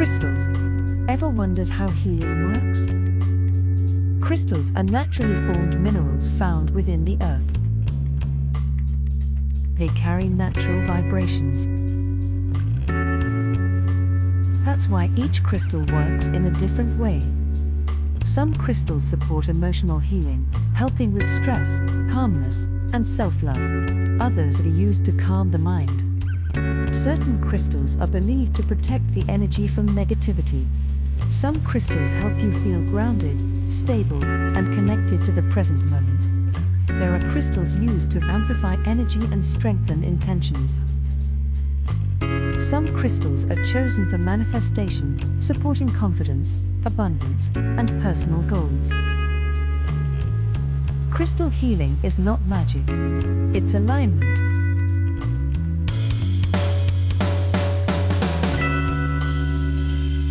Crystals. Ever wondered how healing works? Crystals are naturally formed minerals found within the earth. They carry natural vibrations. That's why each crystal works in a different way. Some crystals support emotional healing, helping with stress, calmness, and self-love. Others are used to calm the mind. Certain crystals are believed to protect the energy from negativity. Some crystals help you feel grounded, stable, and connected to the present moment. There are crystals used to amplify energy and strengthen intentions. Some crystals are chosen for manifestation, supporting confidence, abundance, and personal goals. Crystal healing is not magic. It's alignment.